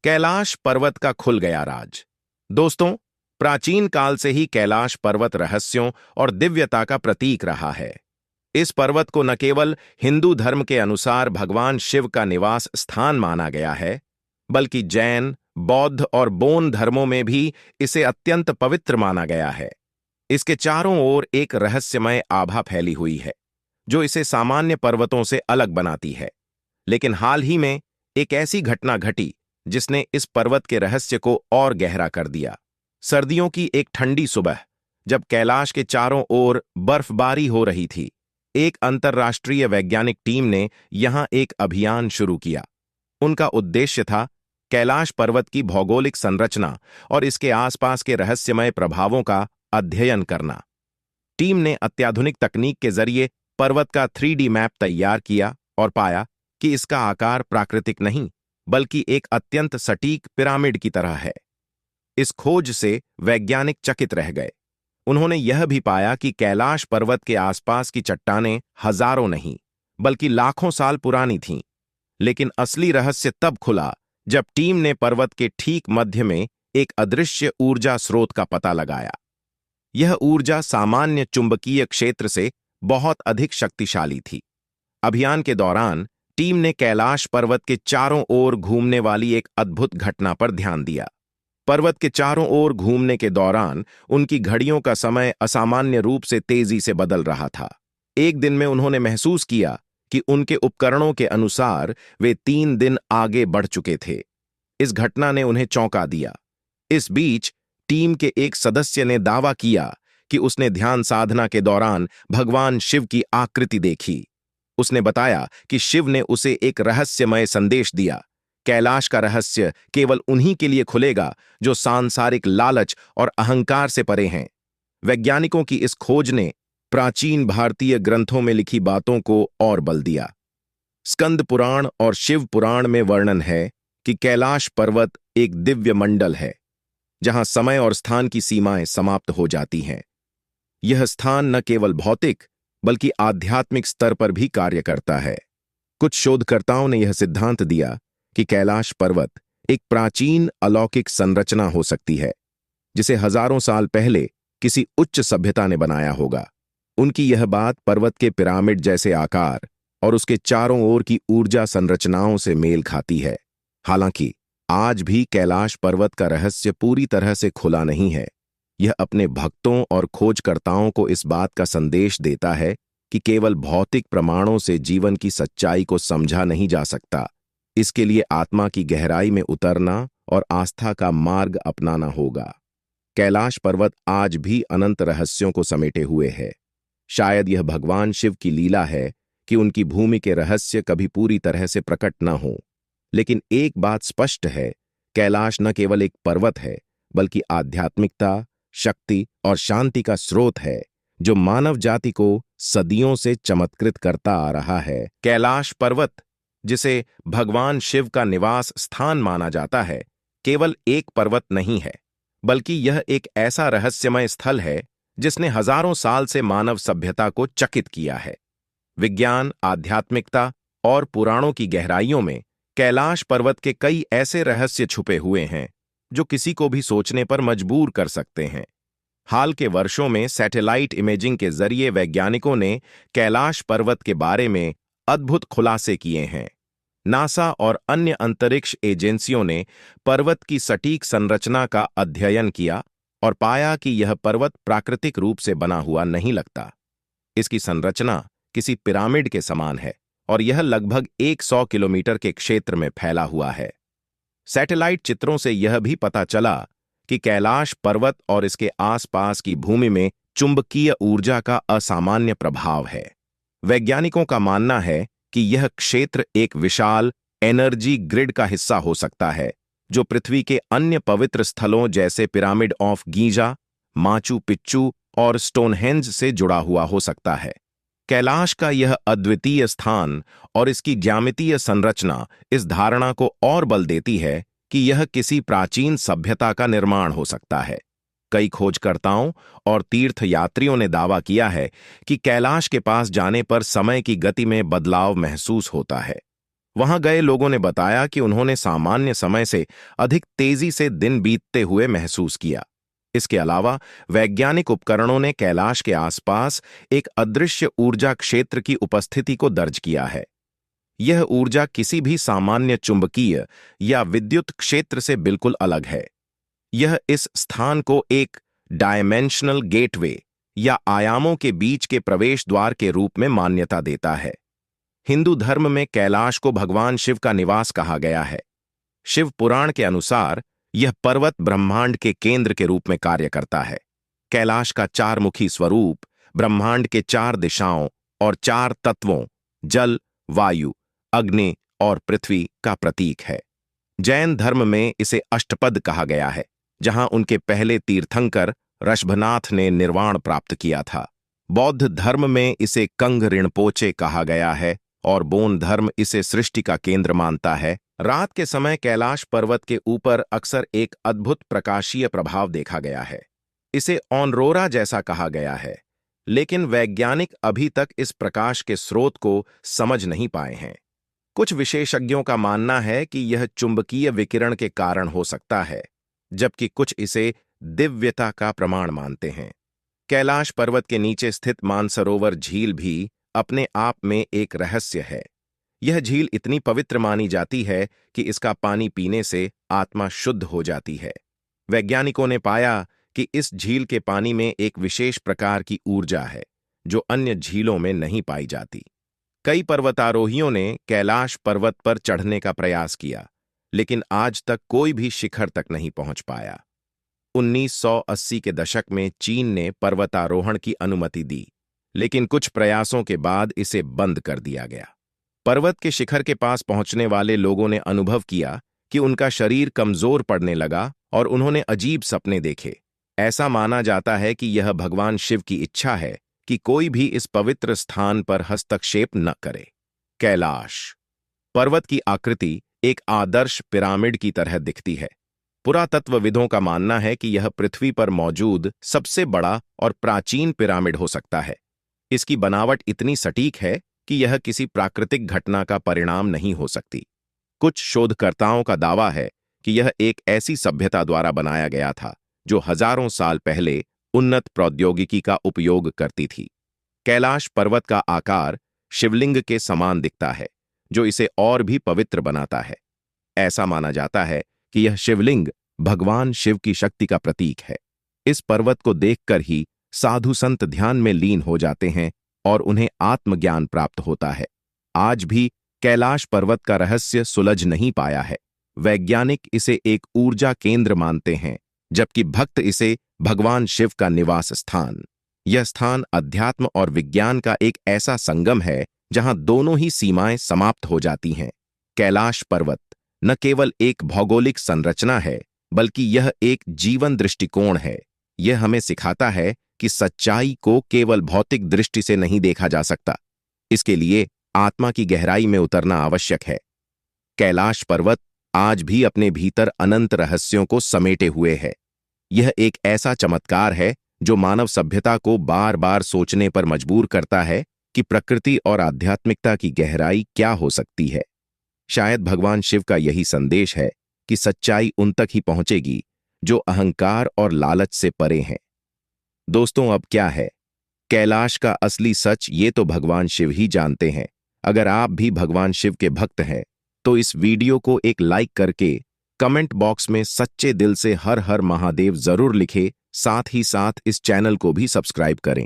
कैलाश पर्वत का खुल गया राज। दोस्तों, प्राचीन काल से ही कैलाश पर्वत रहस्यों और दिव्यता का प्रतीक रहा है। इस पर्वत को न केवल हिंदू धर्म के अनुसार भगवान शिव का निवास स्थान माना गया है, बल्कि जैन, बौद्ध और बोन धर्मों में भी इसे अत्यंत पवित्र माना गया है। इसके चारों ओर एक रहस्यमय आभा फैली हुई है, जो इसे सामान्य पर्वतों से अलग बनाती है। लेकिन हाल ही में एक ऐसी घटना घटी जिसने इस पर्वत के रहस्य को और गहरा कर दिया। सर्दियों की एक ठंडी सुबह, जब कैलाश के चारों ओर बर्फबारी हो रही थी, एक अंतर्राष्ट्रीय वैज्ञानिक टीम ने यहां एक अभियान शुरू किया। उनका उद्देश्य था कैलाश पर्वत की भौगोलिक संरचना और इसके आसपास के रहस्यमय प्रभावों का अध्ययन करना। टीम ने अत्याधुनिक तकनीक के जरिए पर्वत का 3D मैप तैयार किया और पाया कि इसका आकार प्राकृतिक नहीं, बल्कि एक अत्यंत सटीक पिरामिड की तरह है। इस खोज से वैज्ञानिक चकित रह गए। उन्होंने यह भी पाया कि कैलाश पर्वत के आसपास की चट्टानें हजारों नहीं, बल्कि लाखों साल पुरानी थीं। लेकिन असली रहस्य तब खुला जब टीम ने पर्वत के ठीक मध्य में एक अदृश्य ऊर्जा स्रोत का पता लगाया। यह ऊर्जा सामान्य चुंबकीय क्षेत्र से बहुत अधिक शक्तिशाली थी। अभियान के दौरान टीम ने कैलाश पर्वत के चारों ओर घूमने वाली एक अद्भुत घटना पर ध्यान दिया। पर्वत के चारों ओर घूमने के दौरान उनकी घड़ियों का समय असामान्य रूप से तेजी से बदल रहा था। एक दिन में उन्होंने महसूस किया कि उनके उपकरणों के अनुसार वे 3 दिन आगे बढ़ चुके थे। इस घटना ने उन्हें चौंका दिया। इस बीच टीम के एक सदस्य ने दावा किया कि उसने ध्यान साधना के दौरान भगवान शिव की आकृति देखी। उसने बताया कि शिव ने उसे एक रहस्यमय संदेश दिया। कैलाश का रहस्य केवल उन्हीं के लिए खुलेगा जो सांसारिक लालच और अहंकार से परे हैं। वैज्ञानिकों की इस खोज ने प्राचीन भारतीय ग्रंथों में लिखी बातों को और बल दिया। स्कंद पुराण और शिव पुराण में वर्णन है कि कैलाश पर्वत एक दिव्य मंडल है, जहां समय और स्थान की सीमाएं समाप्त हो जाती हैं। यह स्थान न केवल भौतिक बल्कि आध्यात्मिक स्तर पर भी कार्य करता है। कुछ शोधकर्ताओं ने यह सिद्धांत दिया कि कैलाश पर्वत एक प्राचीन अलौकिक संरचना हो सकती है, जिसे हजारों साल पहले किसी उच्च सभ्यता ने बनाया होगा। उनकी यह बात पर्वत के पिरामिड जैसे आकार और उसके चारों ओर की ऊर्जा संरचनाओं से मेल खाती है। हालांकि आज भी कैलाश पर्वत का रहस्य पूरी तरह से खुला नहीं है। यह अपने भक्तों और खोजकर्ताओं को इस बात का संदेश देता है कि केवल भौतिक प्रमाणों से जीवन की सच्चाई को समझा नहीं जा सकता। इसके लिए आत्मा की गहराई में उतरना और आस्था का मार्ग अपनाना होगा। कैलाश पर्वत आज भी अनंत रहस्यों को समेटे हुए है। शायद यह भगवान शिव की लीला है कि उनकी भूमि के रहस्य कभी पूरी तरह से प्रकट न हो। लेकिन एक बात स्पष्ट है, कैलाश न केवल एक पर्वत है, बल्कि आध्यात्मिकता, शक्ति और शांति का स्रोत है, जो मानव जाति को सदियों से चमत्कृत करता आ रहा है। कैलाश पर्वत, जिसे भगवान शिव का निवास स्थान माना जाता है, केवल एक पर्वत नहीं है, बल्कि यह एक ऐसा रहस्यमय स्थल है जिसने हजारों साल से मानव सभ्यता को चकित किया है। विज्ञान, आध्यात्मिकता और पुराणों की गहराइयों में कैलाश पर्वत के कई ऐसे रहस्य छुपे हुए हैं जो किसी को भी सोचने पर मजबूर कर सकते हैं। हाल के वर्षों में सैटेलाइट इमेजिंग के जरिए वैज्ञानिकों ने कैलाश पर्वत के बारे में अद्भुत खुलासे किए हैं। नासा और अन्य अंतरिक्ष एजेंसियों ने पर्वत की सटीक संरचना का अध्ययन किया और पाया कि यह पर्वत प्राकृतिक रूप से बना हुआ नहीं लगता। इसकी संरचना किसी पिरामिड के समान है और यह लगभग 100 किलोमीटर के क्षेत्र में फैला हुआ है। सैटेलाइट चित्रों से यह भी पता चला कि कैलाश पर्वत और इसके आसपास की भूमि में चुंबकीय ऊर्जा का असामान्य प्रभाव है। वैज्ञानिकों का मानना है कि यह क्षेत्र एक विशाल एनर्जी ग्रिड का हिस्सा हो सकता है, जो पृथ्वी के अन्य पवित्र स्थलों जैसे pyramid of Giza, Machu Picchu और स्टोनहेंज से जुड़ा हुआ हो सकता है। कैलाश का यह अद्वितीय स्थान और इसकी ज्यामितीय संरचना इस धारणा को और बल देती है कि यह किसी प्राचीन सभ्यता का निर्माण हो सकता है। कई खोजकर्ताओं और तीर्थयात्रियों ने दावा किया है कि कैलाश के पास जाने पर समय की गति में बदलाव महसूस होता है। वहां गए लोगों ने बताया कि उन्होंने सामान्य समय से अधिक तेजी से दिन बीतते हुए महसूस किया। इसके अलावा वैज्ञानिक उपकरणों ने कैलाश के आसपास एक अदृश्य ऊर्जा क्षेत्र की उपस्थिति को दर्ज किया है। यह ऊर्जा किसी भी सामान्य चुंबकीय या विद्युत क्षेत्र से बिल्कुल अलग है। यह इस स्थान को एक डायमेंशनल गेटवे या आयामों के बीच के प्रवेश द्वार के रूप में मान्यता देता है। हिंदू धर्म में कैलाश को भगवान शिव का निवास कहा गया है। शिव पुराण के अनुसार यह पर्वत ब्रह्मांड के केंद्र के रूप में कार्य करता है। कैलाश का चारमुखी स्वरूप ब्रह्मांड के चार दिशाओं और चार तत्वों जल, वायु, अग्नि और पृथ्वी का प्रतीक है। जैन धर्म में इसे अष्टपद कहा गया है, जहां उनके पहले तीर्थंकर ऋषभनाथ ने निर्वाण प्राप्त किया था। बौद्ध धर्म में इसे कंग रिणपोचे कहा गया है और बोन धर्म इसे सृष्टि का केंद्र मानता है। रात के समय कैलाश पर्वत के ऊपर अक्सर एक अद्भुत प्रकाशीय प्रभाव देखा गया है। इसे ऑनरोरा जैसा कहा गया है, लेकिन वैज्ञानिक अभी तक इस प्रकाश के स्रोत को समझ नहीं पाए हैं। कुछ विशेषज्ञों का मानना है कि यह चुंबकीय विकिरण के कारण हो सकता है, जबकि कुछ इसे दिव्यता का प्रमाण मानते हैं। कैलाश पर्वत के नीचे स्थित मानसरोवर झील भी अपने आप में एक रहस्य है। यह झील इतनी पवित्र मानी जाती है कि इसका पानी पीने से आत्मा शुद्ध हो जाती है। वैज्ञानिकों ने पाया कि इस झील के पानी में एक विशेष प्रकार की ऊर्जा है, जो अन्य झीलों में नहीं पाई जाती। कई पर्वतारोहियों ने कैलाश पर्वत पर चढ़ने का प्रयास किया, लेकिन आज तक कोई भी शिखर तक नहीं पहुंच पाया। 1980 के दशक में चीन ने पर्वतारोहण की अनुमति दी, लेकिन कुछ प्रयासों के बाद इसे बंद कर दिया गया। पर्वत के शिखर के पास पहुंचने वाले लोगों ने अनुभव किया कि उनका शरीर कमजोर पड़ने लगा और उन्होंने अजीब सपने देखे। ऐसा माना जाता है कि यह भगवान शिव की इच्छा है कि कोई भी इस पवित्र स्थान पर हस्तक्षेप न करे। कैलाश पर्वत की आकृति एक आदर्श पिरामिड की तरह दिखती है। पुरातत्वविदों का मानना है कि यह पृथ्वी पर मौजूद सबसे बड़ा और प्राचीन पिरामिड हो सकता है। इसकी बनावट इतनी सटीक है कि यह किसी प्राकृतिक घटना का परिणाम नहीं हो सकती। कुछ शोधकर्ताओं का दावा है कि यह एक ऐसी सभ्यता द्वारा बनाया गया था जो हजारों साल पहले उन्नत प्रौद्योगिकी का उपयोग करती थी। कैलाश पर्वत का आकार शिवलिंग के समान दिखता है, जो इसे और भी पवित्र बनाता है। ऐसा माना जाता है कि यह शिवलिंग भगवान शिव की शक्ति का प्रतीक है। इस पर्वत को देखकर ही साधु संत ध्यान में लीन हो जाते हैं और उन्हें आत्मज्ञान प्राप्त होता है। आज भी कैलाश पर्वत का रहस्य सुलझ नहीं पाया है। वैज्ञानिक इसे एक ऊर्जा केंद्र मानते हैं, जबकि भक्त इसे भगवान शिव का निवास स्थान। यह स्थान अध्यात्म और विज्ञान का एक ऐसा संगम है जहां दोनों ही सीमाएं समाप्त हो जाती हैं। कैलाश पर्वत न केवल एक भौगोलिक संरचना है, बल्कि यह एक जीवन दृष्टिकोण है। यह हमें सिखाता है कि सच्चाई को केवल भौतिक दृष्टि से नहीं देखा जा सकता। इसके लिए आत्मा की गहराई में उतरना आवश्यक है। कैलाश पर्वत आज भी अपने भीतर अनंत रहस्यों को समेटे हुए है। यह एक ऐसा चमत्कार है जो मानव सभ्यता को बार बार सोचने पर मजबूर करता है कि प्रकृति और आध्यात्मिकता की गहराई क्या हो सकती है। शायद भगवान शिव का यही संदेश है कि सच्चाई उन तक ही पहुंचेगी जो अहंकार और लालच से परे हैं। दोस्तों, अब क्या है कैलाश का असली सच, ये तो भगवान शिव ही जानते हैं। अगर आप भी भगवान शिव के भक्त हैं तो इस वीडियो को एक लाइक करके कमेंट बॉक्स में सच्चे दिल से हर हर महादेव जरूर लिखें। साथ ही साथ इस चैनल को भी सब्सक्राइब करें।